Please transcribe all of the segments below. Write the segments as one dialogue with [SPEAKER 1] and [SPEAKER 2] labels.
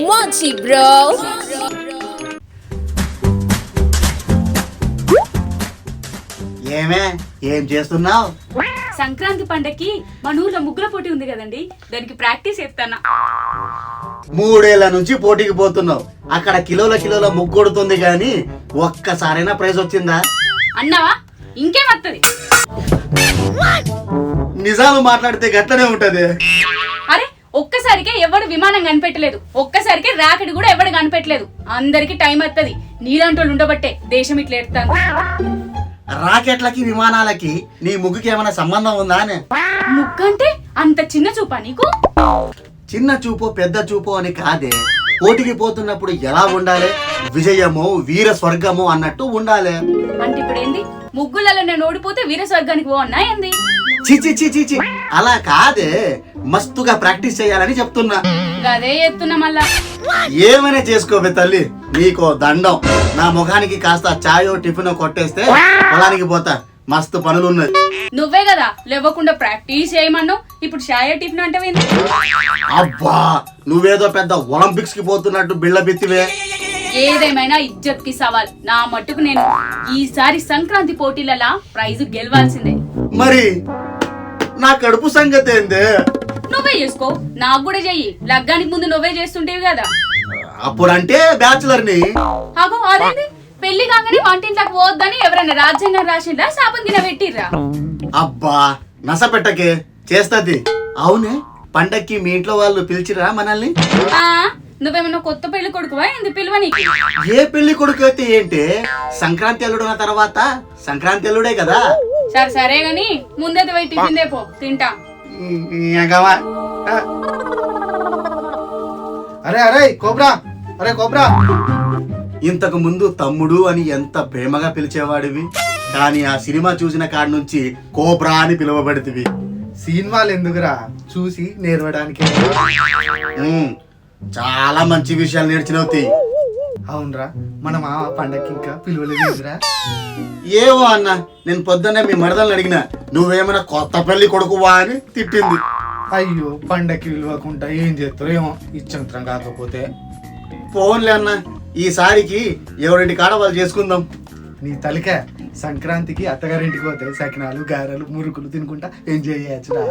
[SPEAKER 1] Mochi bro.
[SPEAKER 2] ఏమే ఏం చేస్తున్నావు?
[SPEAKER 3] సంక్రాంతి పండక్కి మన ఊర్లో ముగ్గుల పోటీ ఉంది కదండి, దానికి ప్రాక్టీస్ చేస్తానా.
[SPEAKER 2] 3 ఏళ్ల నుంచి పోటీకి పోతున్నావు. అక్కడ కిలోల ముగ్గొడుతుంది గాని ఒక్కసారైనా ప్రైజ్ వచ్చిందా?
[SPEAKER 3] అన్నావా? ఇంకేమత్తది?
[SPEAKER 2] నిజాలు మాట్లాడితే గట్లనే ఉంటది.
[SPEAKER 3] అరే ఒక్కసారికే ఎవడు విమానం కనిపెట్టలేదు, ఒక్కసారికి రాకెట్ కూడా ఎవడు కనిపెట్టలేదు. అందరికి టైం వస్తుంది. నీలాంటోళ్ళు ఉండబట్టే దేశం ఇట్లా ఎడతాను.
[SPEAKER 2] రాకెట్లకి విమానాలకి నీ ముగ్గుకి ఏమైనా సంబంధం ఉందా అని?
[SPEAKER 3] ముగ్గంటే అంత చిన్న చూపా నీకు?
[SPEAKER 2] చిన్న చూపు పెద్ద చూపు అని కాదే, పోటీకి పోతున్నప్పుడు ఎలా ఉండాలి, విజయము వీర స్వర్గము అన్నట్టు ఉండాలి.
[SPEAKER 3] అంటే ఇప్పుడు ఏంది, ముగ్గులలో నేను ఓడిపోతే వీర స్వర్గానికి పోవన్నా ఏంది?
[SPEAKER 2] చిచి చిచి చి అలా కాదే, మస్తుగా ప్రాక్టీస్ చేయాలని చెప్తున్నా.
[SPEAKER 3] గదే ఎత్తున్నా మళ్ళా.
[SPEAKER 2] ఏమైనా చేసుకోవే తల్లి, నీకో దండం. నా ముఖానికి కాస్త చాయో టిఫిన్ కొట్టేస్తే పొలానికి పోతా, మస్తు పనులున్నాయి.
[SPEAKER 3] నువ్వే కదా లేవకుండా ప్రాక్టీస్ చేయమన్నావు, ఇప్పుడు షాయ టిఫిన్ అంటే ఏంది?
[SPEAKER 2] అబ్బా, నువ్వేదో పెద్ద ఒలింపిక్స్ కి పోతున్నట్టు బిళ్ళ బిత్తివే.
[SPEAKER 3] ఏదేమైనా ఇజ్జత్ కి సవాల్. నా మట్టుకు నేను ఈసారి సంక్రాంతి పోటీలలో ప్రైజ్ గెలవాల్సిందే.
[SPEAKER 2] మరి నా కడుపు సంగతి ఏందే?
[SPEAKER 3] నువ్వే చేసుకో, నాకు కూడా చెయ్యి. లగ్గానికి ముందు నువ్వే చేస్తుంటేవి కదా.
[SPEAKER 2] అప్పుడంటే బ్యాచులర్ ని.
[SPEAKER 3] అగో అదేంది, పెళ్లి కాగానే వంటింట్లోకి పోవద్దని ఎవరైనా రాజ్యాంగం రాసిందా, శాపం కింద పెట్టిర్రా?
[SPEAKER 2] అబ్బా నస పెట్టకే, చేస్తది. అవునే, పండక్కి మీ ఇంట్లో వాళ్ళు పిలిచిరా మనల్ని?
[SPEAKER 3] నువ్వేమన్నా కొత్త పెళ్లి కొడుకువా ఏంది పిలువనికి?
[SPEAKER 2] ఏ పెళ్లి కొడుకు అయితే ఏంటి, సంక్రాంతి అల్లుడున్న తర్వాత సంక్రాంతి అల్లుడే కదా.
[SPEAKER 3] సరే సరే గాని ముందైతే పోయి టిఫిన్ దేపో, తింటా.
[SPEAKER 4] అరే అరే కోబ్రా, అరే కోబ్రా.
[SPEAKER 2] ఇంతకు ముందు తమ్ముడు అని ఎంత ప్రేమగా పిలిచేవాడివి, కానీ ఆ సినిమా చూసిన కాడి నుంచి కోబ్రా అని పిలువబడితివి.
[SPEAKER 4] సినిమాలు ఎందుకురా, చూసి నేర్వడానికి.
[SPEAKER 2] చాలా మంచి విషయాలు నేర్చినవుతి.
[SPEAKER 4] అవునరా, మన మామ పండక్కి ఇంకా పిలువలేదురా.
[SPEAKER 2] ఏవో అన్న, నేను పొద్దున్నే మీ మరదల్ని అడిగినా, నువ్వేమైనా కొత్త పెళ్లి కొడుకువా అని తిట్టింది.
[SPEAKER 4] అయ్యో, పండక్కి విలువకుండా ఏం చేస్తారో ఏమో, ఇచ్చంతరం కాకపోతే.
[SPEAKER 2] పోన్లే అన్న, ఈసారికి ఎవరింటి కాడ వాళ్ళు చేసుకుందాం.
[SPEAKER 4] నీ తలిక, సంక్రాంతికి అత్తగారింటికి పోతే సకినాలు గారెలు మురుకులు తినుకుంటా ఎంజాయ్ చేయొచ్చురా.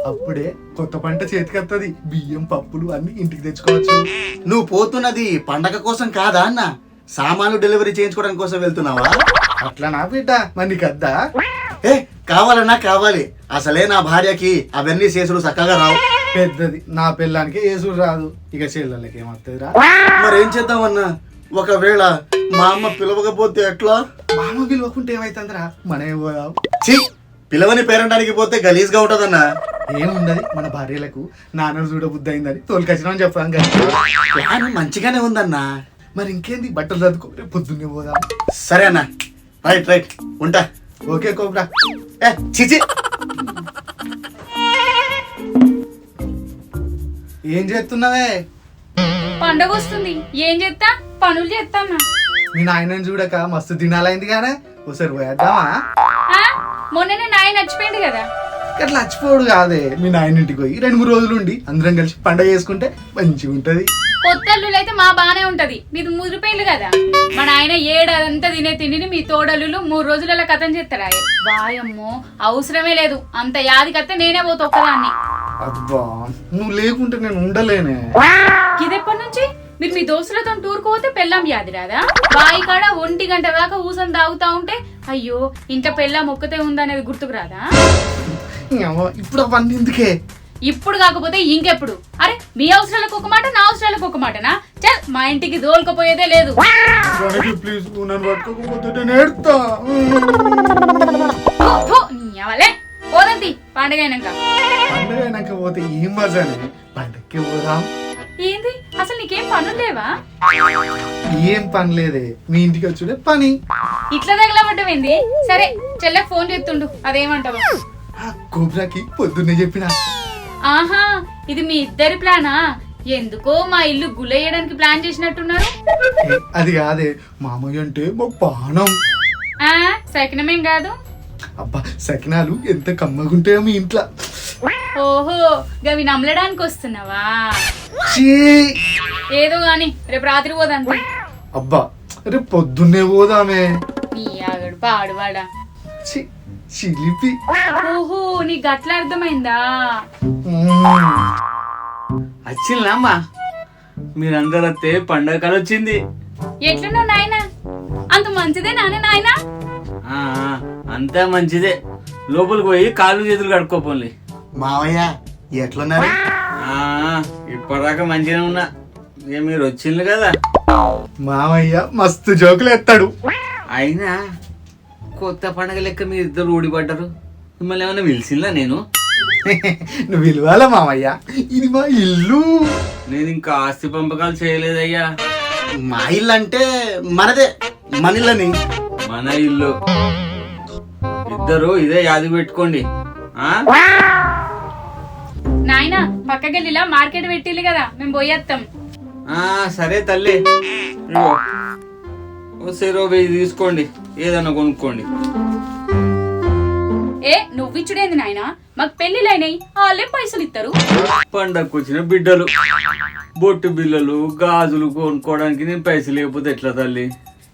[SPEAKER 4] అప్పుడే కొత్త పంట చేతికి, బియ్యం పప్పులు అన్ని ఇంటికి తెచ్చుకోవచ్చు.
[SPEAKER 2] నువ్వు పోతున్నది పండగ కోసం కాదా అన్న, సామాన్లు డెలివరీ చేయించుకోవడానికి కోసం వెళ్తున్నావా?
[SPEAKER 4] అట్లా నా బిడ్డ, మరి నీకు అద్దా?
[SPEAKER 2] ఏ కావాలన్నా కావాలి, అసలే నా భార్యకి అవన్నీ చేసుడు చక్కగా రావు.
[SPEAKER 4] పెద్దది నా పిల్లానికి ఏసుడు రాదు, ఇక చెల్లెళ్ళకి ఏమవుతుందిరా.
[SPEAKER 2] మరేం చేద్దామన్నా, ఒకవేళ మా అమ్మ పిలవకపోతే ఎట్లా?
[SPEAKER 4] మామ పిలవకుంటే ఏమైతుందిరా, మనమే పోదాం.
[SPEAKER 2] ఛీ, పిలవని పేరంటానికి పోతే గలీజ్గా ఉంటదన్నా.
[SPEAKER 4] ఏముండదు, మన భార్యలకు నాన్న చూడబుద్ధి అయిందని తోలుకొచ్చినామని చెప్పాం కదా.
[SPEAKER 2] ప్లాన్ మంచిగానే ఉందన్నా.
[SPEAKER 4] మరి ఇంకేంది, బట్టలు చదువుకో, రేపు పొద్దున్నే పోదాం.
[SPEAKER 2] సరే అన్న, రైట్ రైట్, ఉంటా.
[SPEAKER 4] Okay cobra.
[SPEAKER 2] చిచి,
[SPEAKER 4] ఏం చేస్తున్నావే?
[SPEAKER 3] పండగ వస్తుంది, ఏం చేస్తా, పనులు చేస్తానా.
[SPEAKER 4] మీ నాయనని చూడక మస్తు దినాలైంది కానీ ఒకసారి పోయేద్దామా?
[SPEAKER 3] మొన్ననే నాయన నచ్చిపోయింది కదా.
[SPEAKER 4] అట్లా నచ్చిపోడు కాదే, మీ నాయన ఇంటికి పోయి 2-3 రోజులు ఉండి అందరం కలిసి పండగ చేసుకుంటే మంచిగా ఉంటది.
[SPEAKER 3] కొత్త అల్లులు అయితే మా బానే ఉంటది, మీది ముదిరిపోయింది కదా. మన ఆయన ఏడాదంతా తినే తిండిని మీ తోడల్లులు 3 రోజులలో కథం చేస్తారా? వాయమ్మో, అవసరమే లేదు, అంత యాది కత్తే నేనే పోతా ఒక్కదాన్ని.
[SPEAKER 4] అబ్బా, నువ్వు లేకుంటే నేను ఉండలేనే.
[SPEAKER 3] ఇదెప్పటి నుంచి? మీరు మీ దోస్తులతో టూర్కు పోతే పెళ్ళాం యాది రాదా? బాయి కాడ 1 గంట దాకా ఊసని తాగుతా ఉంటే అయ్యో ఇంట్లో పెళ్ళాం ఒక్కతే ఉందనేది గుర్తుకు రాదా?
[SPEAKER 4] ఇప్పుడు అవన్నీ ఎందుకే?
[SPEAKER 3] ఇప్పుడు కాకపోతే ఇంకెప్పుడు? అరే మీ అవసరాలకు ఒక మాట, నా అవసరాలకు ఒక మాటనా? చల్, మా ఇంటికి దోలుకపోయేదే లేదు.
[SPEAKER 4] ప్లీజ్, నన్ను పట్టుకోకపోతే నేను ఏడుస్తా.
[SPEAKER 3] పోదంతి పండగ అయినాక.
[SPEAKER 4] పండగ అయినాక పోతే ఏం మజానే, పండగకి పోదాం.
[SPEAKER 3] ఏంది అసలు నీకేం పనులు లేవా?
[SPEAKER 4] ఏం పని లేదే, మీ ఇంటికి వచ్చుడే పని.
[SPEAKER 3] ఇట్లా తగలబడ్డమేంది? సరే చెల్లెకి ఫోన్ చేస్తుండు, అదేమంటావు?
[SPEAKER 4] కోబ్రాకి పొద్దున్నే చెప్పిన.
[SPEAKER 3] ఆహా, ఇది మీ ఇద్దరి ప్లానా? ఎందుకో మా ఇల్లు గులయ్యడానికి ప్లాన్ చేసినట్టున్నారు.
[SPEAKER 4] అది కాదే, మామయ్య అంటే మా పానం.
[SPEAKER 3] సకినమేం కాదు.
[SPEAKER 4] అబ్బా, సకినాలు ఎంత కమ్మగుంటాయో మీ ఇంట్లో.
[SPEAKER 3] ఓహో గవి నమ్మలడానికి వస్తున్నావా?
[SPEAKER 4] చీ
[SPEAKER 3] ఏదో గాని రేపు రాత్రి పోదంతే.
[SPEAKER 4] అబ్బా రేపు పొద్దున్నే పోదామే.
[SPEAKER 3] నీ ఆగడు పాడువాడా.
[SPEAKER 4] ఛీ, చిలిపి.
[SPEAKER 3] ఓహో నీకు గట్ల అర్థమైందా?
[SPEAKER 1] వచ్చిందమ్మా, మీరందరూ వస్తే పండగ కాలం వచ్చింది.
[SPEAKER 3] ఎట్లున్నావు నాయనా? అంత మంచిదే నాయనా?
[SPEAKER 1] ఆ, అంతా మంచిదే. లోపలికి పోయి కాళ్ళు చేతులు కడుక్కోపోండి.
[SPEAKER 2] మావయ్య ఎట్లున్నారు?
[SPEAKER 1] ఇప్పటిదాకా మంచిగా ఉన్నా. ఇక మీరు వచ్చిండ్రు కదా.
[SPEAKER 4] మావయ్య మస్తు జోకులు ఎత్తాడు.
[SPEAKER 1] అయినా కొత్త పండగ లెక్క మీరు ఇద్దరు ఊడిపడ్డారు. మిమ్మల్ని ఏమైనా పిలిచిందా నేను?
[SPEAKER 4] నువ్వు విలువాలా మావయ్య, ఇది మా ఇల్లు.
[SPEAKER 1] నేను ఇంకా ఆస్తి పంపకాలు చేయలేదయ్యా.
[SPEAKER 2] మా ఇల్లు అంటే మనదే, మన ఇల్లని.
[SPEAKER 1] మన ఇల్లు. ఇద్దరు ఇదే యాది పెట్టుకోండి.
[SPEAKER 3] నాయనా పక్కకెళ్ళిలా మార్కెట్ పెట్టిల్లు కదా, మేము పోయేస్తాం.
[SPEAKER 1] సరే తల్లి, ఇదిగో, ఓ సెరో 1000 తీసుకోండి, ఏదన్నా కొనుక్కోండి.
[SPEAKER 3] ఏ నువ్విచ్చుడేంది నాయనా? మాకు పెళ్లిలైనాయి, వాళ్ళే పైసలు ఇస్తారు.
[SPEAKER 1] పండగకు వచ్చిన బిడ్డలు బొట్టు బిల్లలు గాజులు కొనుక్కోవడానికి నేను పైసలు లేకపోతే ఎట్లా తల్లి?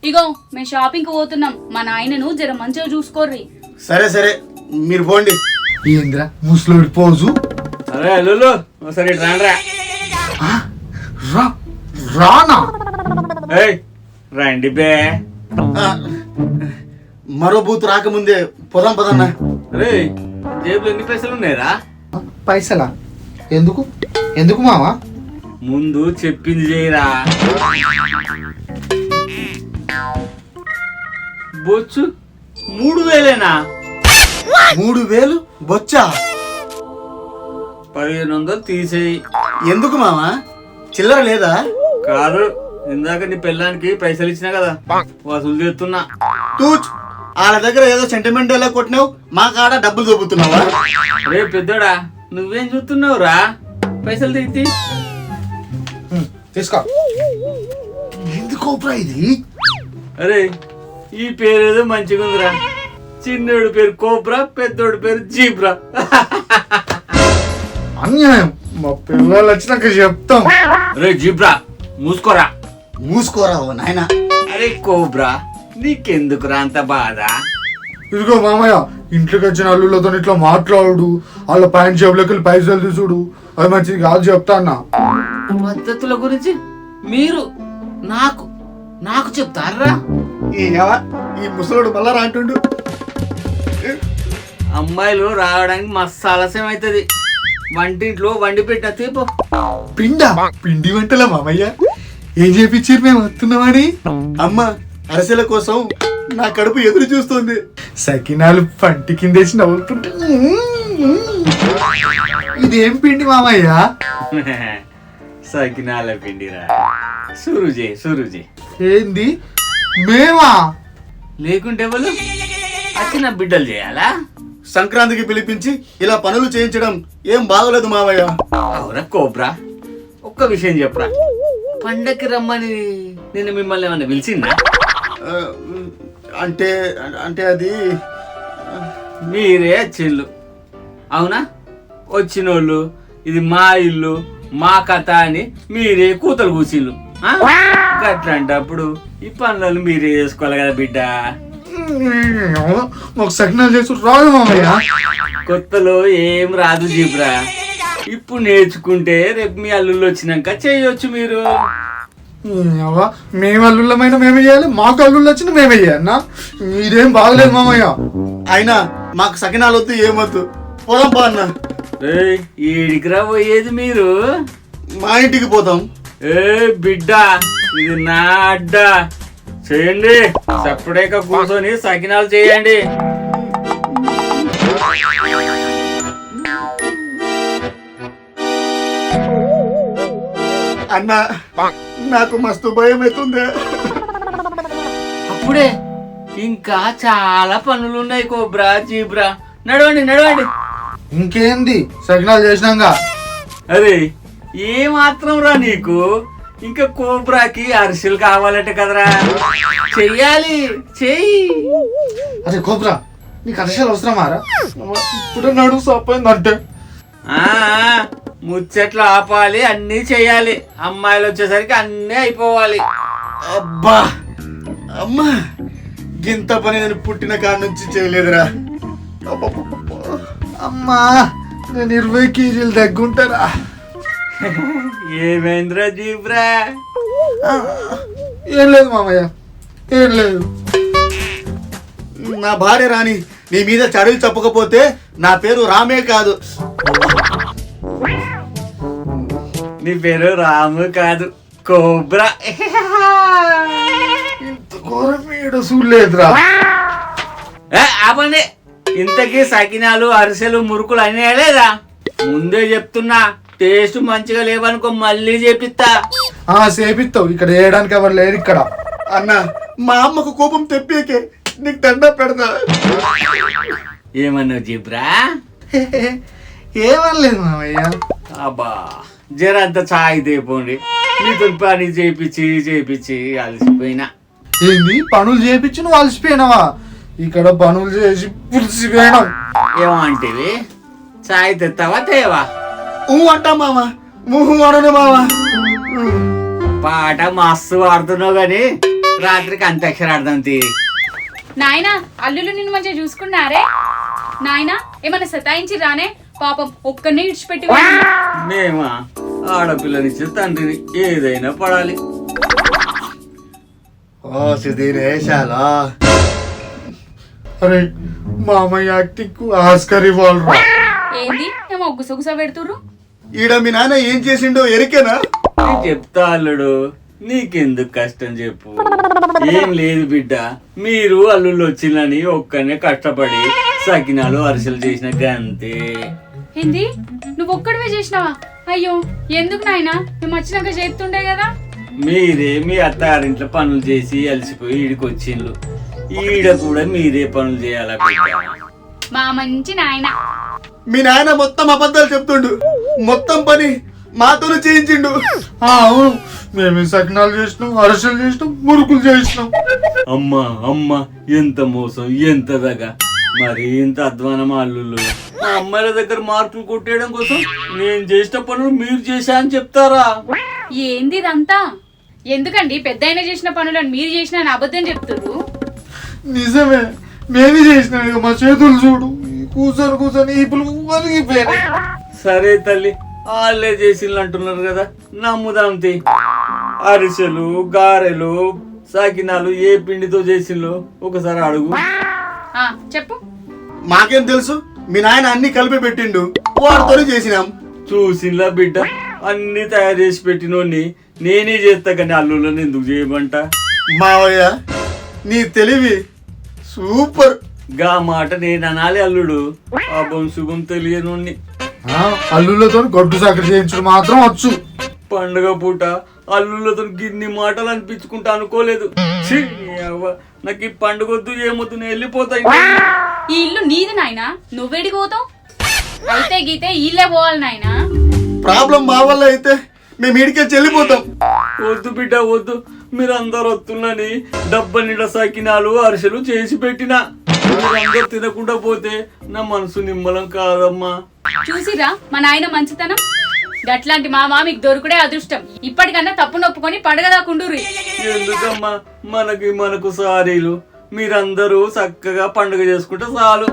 [SPEAKER 3] ఇగో మేము షాపింగ్ కి పోతున్నాం, మా నాయనను జర మంచిగా చూసుకోర్రి.
[SPEAKER 2] సరే మీరు పోండి.
[SPEAKER 4] ఏంద్రా ముసలోడి పోజు?
[SPEAKER 1] అరే అల్లు ఒకసారి రాండ్రా.
[SPEAKER 4] రానా?
[SPEAKER 1] ఏయ్ రండి బే.
[SPEAKER 2] ఆ, మరో బూత్ రాకముందే పొదం పదన్నా.
[SPEAKER 1] రే జేబులో ఎన్ని పైసలు ఉన్నాయిరా?
[SPEAKER 4] పైసలా? ఎందుకు ఎందుకు మావా?
[SPEAKER 1] ముందు చెప్పింది చేయరా. బొచ్చు 3000
[SPEAKER 2] 3000 బొచ్చా?
[SPEAKER 1] 1500 తీసేయి.
[SPEAKER 2] ఎందుకు మావా? చిల్లర లేదా?
[SPEAKER 1] కాదు, ఇందాక నీ పెళ్ళానికి పైసలు ఇచ్చినా కదా, వసూలు చేస్తున్నా.
[SPEAKER 2] తూచ్, వాళ్ళ దగ్గర ఏదో సెంటిమెంట్ ఎలా కొట్టినావు, మా కాడ డబ్బులు దొబ్బుతున్నావా?
[SPEAKER 1] రే పెద్దోడా, నువ్వేం చూస్తున్నావురా? పైసలు తీసి
[SPEAKER 4] తీసుకో. ఎందుకోప్రా ఇది?
[SPEAKER 1] అరే ఈ పేరేదో మంచిగా ఉందిరా. చిన్నోడు పేరు కోబ్రా, పెద్దోడు పేరు జీబ్రా.
[SPEAKER 4] అన్యాయం. మా పిల్లలు వచ్చినాక చెప్తాం.
[SPEAKER 1] అరే జీబ్రా మూసుకోరా.
[SPEAKER 2] మూసుకోరా ఓ నాయనా.
[SPEAKER 1] అరే కోబ్రా, నీకెందుకురా అంత బాధ?
[SPEAKER 4] ఇదిగో మామయ్య, ఇంట్లోకి వచ్చిన అల్లుళ్ళతో ఇట్లా మాట్లాడు, వాళ్ళ ప్యాంట్ జేబులోకి వెళ్ళి పైసలు తీసుడు, అది మంచిది కాదు చెప్తా అన్న.
[SPEAKER 1] పద్ధతుల గురించి మీరు నాకు నాకు చెప్తారా?
[SPEAKER 2] ఈ ముసలోడు మళ్ళా రాంటుండు.
[SPEAKER 1] అమ్మాయిలు రావడానికి మస్తు ఆలస్యం అవుతుంది. వంటింట్లో వండి పెట్టిన తీపో.
[SPEAKER 4] పిండి వంటలా మామయ్య? ఏం చేపించారు మేము వస్తున్నామని?
[SPEAKER 2] అమ్మ అరసెల కోసం నా కడుపు ఎదురు చూస్తుంది.
[SPEAKER 4] సకినాలు పంటి కిందేసి నవ్వుతుంటే ఇదేం పిండి మామయ్య?
[SPEAKER 1] సకినాల పిండిరా. సురుజే
[SPEAKER 4] ఏంది మేమా?
[SPEAKER 1] లేకుంటే వాళ్ళు వచ్చిన బిడ్డలు చేయాలా?
[SPEAKER 2] సంక్రాంతికి పిలిపించి ఇలా పనులు చేయించడం ఏం బాగోలేదు మావయ్య.
[SPEAKER 1] అవునా కోబ్రా, ఒక్క విషయం చెప్పరా. పండక్కి రమ్మని నేను మిమ్మల్ని ఏమన్నా పిలిచిందా?
[SPEAKER 2] ఆ, అంటే అంటే అది
[SPEAKER 1] మీరే వచ్చిళ్ళు. అవునా? వచ్చినోళ్ళు ఇది మా ఇల్లు మా కథ అని మీరే కూతలు కూసిళ్ళు. అట్లాంటప్పుడు ఈ పనులను మీరే చేసుకోవాలి కదా బిడ్డ.
[SPEAKER 4] మాకు సకినాలు చేసి రాదు మామయ్య.
[SPEAKER 1] కొత్తలో ఏం రాదు జీబ్రా. ఇప్పుడు నేర్చుకుంటే రేపు మీ అల్లుళ్ళు వచ్చినాక చేయొచ్చు మీరు.
[SPEAKER 4] మేము అల్లుళ్ళమైన మేమే చేయాలి, మాకు అల్లుళ్ళు వచ్చిన మేమే చేయాలన్నా? ఇదేం బాగలేదు మామయ్య.
[SPEAKER 2] అయినా మాకు సకినాలు వద్దు ఏమొద్దు, పోదాం పా అన్న.
[SPEAKER 1] ఏడికిరా పోయేది మీరు?
[SPEAKER 2] మా ఇంటికి పోతాం.
[SPEAKER 1] ఏ బిడ్డ, ఇది నా అడ్డ. చేయండి, సప్పుడేక కూర్చొని సకినాలు చేయండి.
[SPEAKER 2] అన్న నాకు మస్తు భయం అవుతుంది.
[SPEAKER 1] అప్పుడే ఇంకా చాలా పనులు ఉన్నాయి కోబ్రా జీబ్రా. నడవండి.
[SPEAKER 4] ఇంకేంది సకినాలు చేసినాక?
[SPEAKER 1] అరే ఏ మాత్రం రా నీకు? ఇంకా కోబ్రాకి అరిసెలు కావాలంటే కదరా, చెయ్యాలి, చెయ్యి.
[SPEAKER 4] అరే కోబ్రా, నీకు అరిసెలు అవసరమారా? ఇప్పుడు నడువు సపోయిందంటే
[SPEAKER 1] ఆ, ముచ్చట్లు ఆపాలి, అన్నీ చేయాలి. అమ్మాయిలు వచ్చేసరికి అన్నీ అయిపోవాలి.
[SPEAKER 2] అబ్బా అమ్మా, గింత పని నేను పుట్టిన కాడి నుంచి చేయలేదురా. అబ్బబ్బబ్బ.
[SPEAKER 4] అమ్మా నేను 20 కేజీలు తగ్గుంటారా?
[SPEAKER 1] ఏమేంద్ర జీబ్రా?
[SPEAKER 4] ఏం లేదు మామయ్య, ఏం లేదు.
[SPEAKER 2] నా భార్య రాణి నీ మీద చడులు చెప్పకపోతే నా పేరు రామే కాదు.
[SPEAKER 1] నీ పేరు రాము కాదు, కోబ్రా.
[SPEAKER 4] ఇంత ఘోరం ఈడ చూడలేదురా.
[SPEAKER 1] ఆపండి. ఇంతకీ సకినాలు, అరిసెలు, మురుకులు అన్నీ లేదా? ముందే చెప్తున్నా, టేస్ట్ మంచిగా లేవనుకో మళ్ళీ చేపిస్తా.
[SPEAKER 4] సేపిస్తావు, ఇక్కడ వేయడానికి ఎవరు లేరు ఇక్కడ.
[SPEAKER 2] అన్న, మా అమ్మకు కోపం తెప్పేకే నీకు దండ పెడతా.
[SPEAKER 1] ఏమన్నావు జీబ్రా?
[SPEAKER 4] ఏమనలేదు మామయ్య.
[SPEAKER 1] అబ్బా, జరంత చాయ్ తేపోండి. మీతో పని చేపించి అలసిపోయినా.
[SPEAKER 4] ఏంది పనులు చేపించి నువ్వు అలసిపోయినావా? ఇక్కడ పనులు చేసి పులిసిపోయినావు.
[SPEAKER 1] ఏమంటివి? చాయ్ తెస్తావా తేవా?
[SPEAKER 2] అంటా మామ, ముహు అనను మామ.
[SPEAKER 1] పాట మస్తు ఆడుతున్నావు గాని రాత్రికి అంత్యాక్షరి ఆడదాం తీ.
[SPEAKER 3] నాయనా, అల్లులు నిన్ను మంచిగా చూసుకున్నారే? నాయనా, ఏమన్నా సతాయించి రానే? పాపం ఒక్కనే ఇడిచిపెట్టి
[SPEAKER 1] మేమా ఆడపిల్లనిచ్చే తండ్రిని, ఏదైనా పడాలి.
[SPEAKER 2] ఓ సుధీరేశాలా,
[SPEAKER 4] అరే మామయ్య యాక్టింగ్ ఆస్కర్ ఇవ్వాలరా.
[SPEAKER 3] ఏంది ఏమో గుసగుస పెడుతుర్రు?
[SPEAKER 2] ఈడ మీ నాన్న ఏం చేసిండో ఎరికేనా?
[SPEAKER 1] నేను చెప్తా అల్లుడు, నీకెందుకు కష్టం చెప్పు. ఏం లేదు బిడ్డ, మీరు అల్లుళ్ళు వచ్చిందని ఒక్కనే కష్టపడి సకినాలు, అరిసెలు చేసిన గంతే.
[SPEAKER 3] ఏంది నువ్వు ఒక్కడివే చేసినావా? అయ్యో, ఎందుకు నాయనా? మేము వచ్చినాక చేస్తుండే కదా.
[SPEAKER 1] మీరే మీ అత్తారింట్లో పనులు చేసి అలసిపోయి ఈడికి వచ్చిండ్రు. ఈడ కూడా మీరే పనులు చేయాలా బిడ్డ?
[SPEAKER 3] మా మంచి నాయన.
[SPEAKER 2] మీ నాయన మొత్తం అబద్ధాలు చెప్తుండు. మొత్తం పని మాతోనే చేయించిండు.
[SPEAKER 4] అవును, మేము సకినాలు చేసినాం, అరిసెలు చేసినాం, మురుకులు చేసినాం.
[SPEAKER 1] అమ్మా అమ్మా, ఎంత మోసం, ఎంత దగా. మరి ఇంత అధ్వానం అల్లుళ్ళు. మా అమ్మాయిల దగ్గర మార్కులు కొట్టేయడం కోసం నేను చేసిన పనులు మీరు చేశా అని చెప్తారా?
[SPEAKER 3] ఏంది ఇదంతా? ఎందుకండి పెద్ద చేసిన పనులను మీరు చేసిన అని అబద్ధం చెప్తుర్రు?
[SPEAKER 4] నిజమే, మేమే చేసినాం. ఇక మా చేతులు చూడు, కూర్చొని ఈపులు వలిగిపోయినాయి.
[SPEAKER 1] సరే తల్లి, వాళ్ళే చేసిండ్రు అంటున్నారు కదా, నమ్ముదాం తీ. అరిసెలు, గారెలు, సాకినాలు ఏ పిండితో చేసిండ్రో ఒకసారి అడుగు.
[SPEAKER 3] చెప్పు.
[SPEAKER 2] మాకేం తెలుసు? మీ నాయన అన్ని కలిపి పెట్టిండు, వాడితోనే చేసినాం.
[SPEAKER 1] చూసిండ్లా బిడ్డ, అన్ని తయారు చేసి పెట్టినోడిని నేనే చేస్తా కానీ అల్లుళ్ళని ఎందుకు చేయమంట?
[SPEAKER 2] మావయ్య, నీ తెలివి సూపర్.
[SPEAKER 1] గా మాట నేను అనాలి అల్లుడు, అభం శుభం తెలియనోడిని.
[SPEAKER 4] అల్లుళ్ళతో గొడ్డు సాకరి చేయించడం మాత్రం వచ్చు.
[SPEAKER 1] పండుగ పూట అల్లుళ్ళతో గిన్ని మాటలు అనిపించుకుంటా అనుకోలేదు. ఛీ, నీ అవ్వ, నాకు ఈ పండుగ వద్దు, ఏమొద్దు, నేను వెళ్ళిపోతాయి.
[SPEAKER 3] ఈ ఇల్లు నీది నాయనా, నువ్వేడికి పోతావు? అయితే గీతే ఇల్లే పోవాలి నాయనా.
[SPEAKER 2] ప్రాబ్లం మా వల్ల అయితే మేము ఇడికే చెల్లిపోతాం.
[SPEAKER 1] వద్దు బిడ్డ వద్దు, మీరందరూ వద్దులని డబ్బా నిండా సకినాలు, అరిసెలు చేసి పెట్టినా. మీరందరూ తినకుండా పోతే నా మనసు నిమ్మలం కాదమ్మా.
[SPEAKER 3] చూసిరా మా నాయన మంచితనం? గట్లాంటి మామ మీకు దొరుకుడే అదృష్టం. ఇప్పటికన్నా తప్పు నొప్పుకొని పండుగ దాకుండుర్రి.
[SPEAKER 1] ఎందుకమ్మా మనకు సారీలు, మీరందరూ చక్కగా పండుగ చేసుకుంటే చాలు.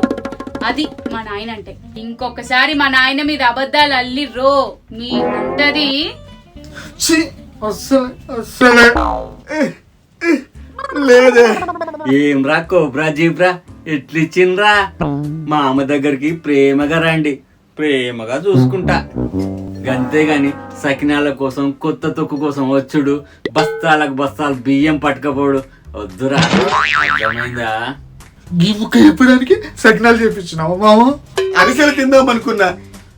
[SPEAKER 3] అది మా నాయన అంటే. ఇంకొకసారి మా నాయన మీద అబద్ధాలు అల్లిర్రో మీకుంటది.
[SPEAKER 4] అస్సలే
[SPEAKER 2] లేదే.
[SPEAKER 1] ఏం రా కోబ్రా జీబ్రా, ఎట్లిచ్చిండ్రా? మా అమ్మ దగ్గరికి ప్రేమగా రండి, ప్రేమగా చూసుకుంటా. అంతేగాని సకినాల కోసం, కొత్త తొక్కు కోసం వచ్చుడు, బస్తాలకు బస్తాలు బియ్యం పట్టుకపోడు వద్దురా. అర్థమైందా?
[SPEAKER 4] చెప్పడానికి సకినాలు చేపించినావా మామ?
[SPEAKER 2] అరిసెలు తిందాం అనుకున్నా,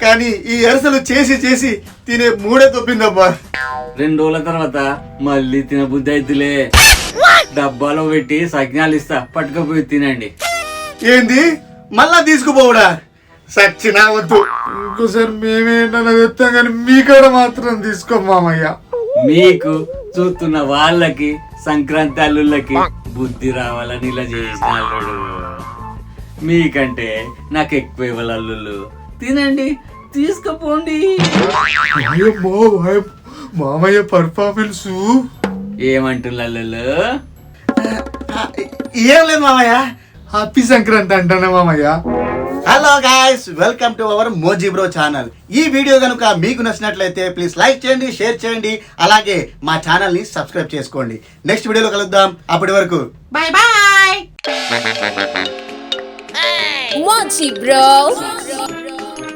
[SPEAKER 2] కానీ ఈ అరిసెలు చేసి చేసి తినే మూడే తప్పిందబ్బా.
[SPEAKER 1] 2 రోజుల తర్వాత మళ్ళీ తినబుద్ధి అయితులే. డబ్బాలో పెట్టి సకినాలు ఇస్తా, పట్టుకపోయి తినండి.
[SPEAKER 2] ఏంది మళ్ళా తీసుకుపోవుడా? సచ్చినా వద్దు.
[SPEAKER 4] ఇంకోసారి మేమేంటన్నా తెస్తాం కానీ మీ కాడ మాత్రం తీసుకో మామయ్య.
[SPEAKER 1] మీకు చూస్తున్న వాళ్ళకి, సంక్రాంతి అల్లుళ్ళకి బుద్ధి రావాలని ఇలా చేసిన అల్లుడు. మీకంటే నాకు ఎక్కువ ఇవ్వాలి అల్లుళ్ళు. తినండి, తీసుకుపోండి.
[SPEAKER 4] వాయమ్మో, వాయమ్మో, మామయ్య పర్ఫార్మెన్స్
[SPEAKER 1] ఏమంటున్నారు?
[SPEAKER 2] ఏం లేదు మామయ్య.
[SPEAKER 4] హ్యాపీ సంక్రాంతి అంటానా మామయ్య.
[SPEAKER 2] Hello guys, welcome to our మోజీ బ్రో ఛానల్. ఈ వీడియో కనుక మీకు నచ్చినట్లయితే ప్లీజ్ లైక్ చేయండి, షేర్ చేయండి, అలాగే మా ఛానల్ ని సబ్స్క్రైబ్ చేసుకోండి. నెక్స్ట్ వీడియోలో కలుద్దాం. అప్పటి వరకు
[SPEAKER 3] బాయ్ బాయ్.
[SPEAKER 5] Mochi bro.